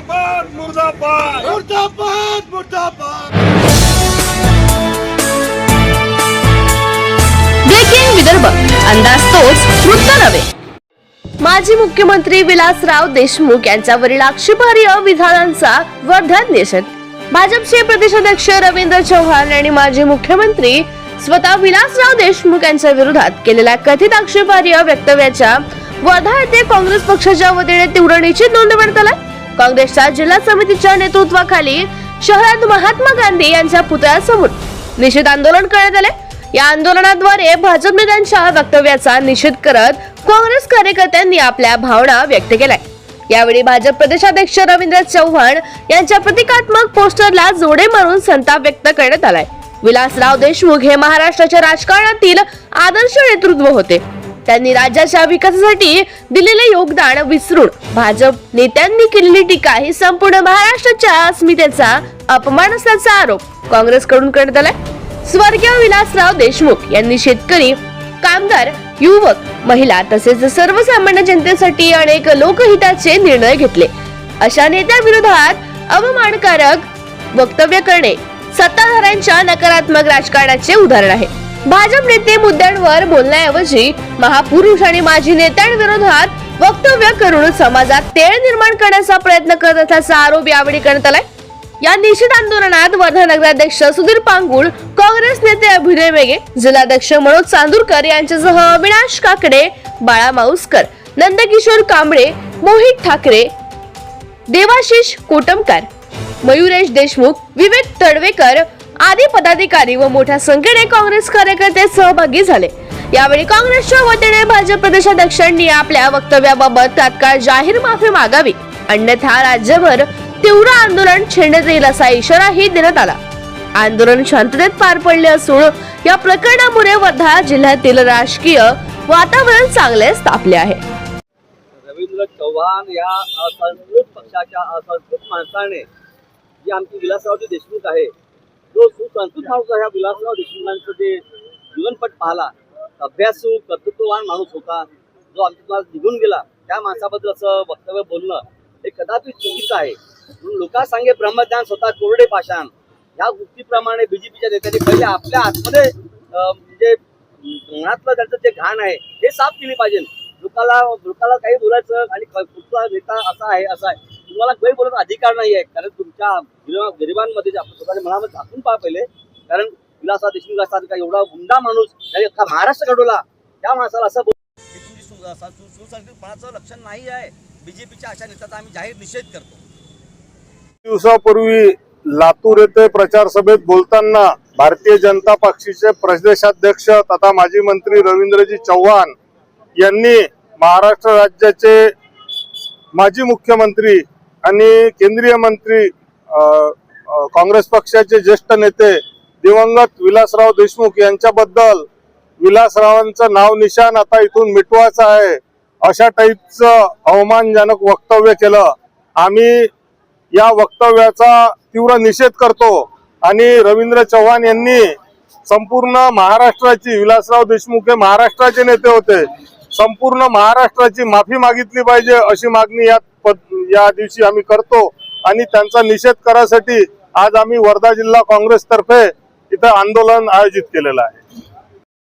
मुर्दाबाद मुर्दाबाद मुर्दाबाद मुर्दाबाद। ब्रेकिंग विदर्भ, अंदाज तोच वृत्त नव्हे। माजी मुख्यमंत्री विलासराव देशमुख यांच्यावरील आक्षेपार्ह विधानांचा वर्धात निषेध। भाजपचे प्रदेशाध्यक्ष रवींद्र चव्हाण यांनी माजी मुख्यमंत्री स्वतः विलासराव देशमुख यांच्या विरोधात केलेल्या कथित आक्षेपार्ह वक्तव्याच्या वर्धा येथे काँग्रेस पक्षाच्या वतीने तीव्र निषेध नोंदवण्यात आला। काँग्रेसच्या जिल्हा समितीच्या नेतृत्वाखाली शहरात महात्मा गांधी यांच्या पुतळ्यासमोर निषेध आंदोलन करण्यात आले। या आंदोलनाद्वारे भाजप नेत्यांच्या वक्तव्याचा निषेध करत काँग्रेस कार्यकर्त्यांनी आपल्या भावना व्यक्त केल्या। यावेळी भाजप प्रदेशाध्यक्ष रवींद्र चव्हाण यांच्या प्रतिकात्मक पोस्टरला जोडे मारून संताप व्यक्त करण्यात आलाय। विलासराव देशमुख हे महाराष्ट्राच्या राजकारणातील आदर्श नेतृत्व होते। त्यांनी राज्याच्या विकासासाठी दिलेले योगदान विसरून भाजप नेत्यांनी केलेली टीका ही संपूर्ण महाराष्ट्राच्या अस्मितेचा अपमान असल्याचा आरोप काँग्रेसकडून करण्यात आलाय। स्वर्गीय विलासराव देशमुख यांनी शेतकरी, कामगार, युवक, महिला तसेच सर्वसामान्य जनतेसाठी अनेक लोकहिताचे निर्णय घेतले। अशा नेत्याविरोधात अवमानकारक वक्तव्य करणे सत्ताधाऱ्यांच्या नकारात्मक राजकारणाचे उदाहरण आहे। भाजप नेते मुद्द्यांवर बोलण्याऐवजी महापुरुष आणि माजी नेत्यांविरोधात वक्तव्य करून समाजात तेढ निर्माण करण्याचा प्रयत्न करत असल्याचा आरोप यावेळी करण्यात आलाय। या निषेध आंदोलनात वर्धा नगराध्यक्ष सुधीर पांगुळ, काँग्रेस नेते अभिनय मेघे, जिल्हाध्यक्ष मनोज चांदूरकर यांच्यासह अविनाश काकडे, बाळा माऊसकर, नंदकिशोर कांबळे, मोहित ठाकरे, देवाशिष कोटमकर, मयुरेश देशमुख, विवेक तडवेकर आदी पदाधिकारी व मोठ्या संख्येने काँग्रेस कार्यकर्ते सहभागी झाले। यावेळी काँग्रेसच्या वतीने भाजप प्रदेशाध्यक्षांनी आपल्या वक्तव्याबाबत तात्काळ जाहीर माफी मागावी, अन्यथा राज्यभर तीव्र आंदोलन छेडण्यात येईल असा इशाराही देण्यात आला। आंदोलन शांततेत पार पडले असून या प्रकरणामुळे वर्धा जिल्ह्यातील राजकीय वातावरण चांगले तापले आहे। रवींद्र चव्हाण या असंस्कृत पक्षाच्या असंस्कृत माणसाने जी आमची विलासरावजी देशमुख आहे, जो सुसंस्कृत माणूस ह्या विलासराव देशमुखांचं जे जीवनपट पाहला, अभ्यासू कर्तृत्ववान माणूस होता, जो आमच्या निघून गेला, त्या माणसाबद्दल असं वक्तव्य बोलणं हे कदाचित चुकीचं आहे। म्हणून लोका सांगे ब्रह्मज्ञान स्वतः कोरडे पाषाण या गोष्टीप्रमाणे बीजेपीच्या नेत्यांनी पहिले आपल्या आतमध्ये म्हणजे मनातलं त्यांचं जे घाण आहे हे साफ केली पाहिजे। लोकाला काही बोलायचं आणि कुठला नेता असा आहे तुम्हाला काही बोलायचा अधिकार नाही आहे, कारण तुमच्या गरिबांमध्ये आपण स्वतःच्या मनामध्ये झाकून पहा पहिले। कारण विलासराव देशमुख असतात एवढा गुंडा माणूस त्याने अख्खा महाराष्ट्र घडवला, त्या माणसाला असं सुसंस्कृतपणाचं लक्षण नाही आहे। बीजेपीच्या अशा नेत्याचा आम्ही जाहीर निषेध करतो। दिवसापूर्वी लातूर येथे प्रचार सभेत बोलताना भारतीय जनता पक्षाचे प्रदेशाध्यक्ष तथा माजी मंत्री रवींद्रजी चव्हाण यांनी महाराष्ट्र राज्याचे माजी मुख्यमंत्री आणि केंद्रीय मंत्री काँग्रेस पक्षाचे ज्येष्ठ नेते दिवंगत विलासराव देशमुख यांच्याबद्दल विलासरावांचं नाव निशाण आता इथून मिटवायचं आहे अशा टाईपचं अवमानजनक वक्तव्य केलं। आम्ही या वक्तव्याचा तीव्र निषेध करतो आणि रवींद्र चव्हाण यांनी संपूर्ण महाराष्ट्राची, विलासराव देशमुख हे महाराष्ट्राचे नेते होते, संपूर्ण महाराष्ट्राची माफी मागितली पाहिजे अशी मागणी या दिवशी आम्ही करतो आणि त्यांचा निषेध करायसाठी आज आम्ही वर्धा जिल्हा काँग्रेस तर्फे इथं आंदोलन आयोजित केलेलं आहे।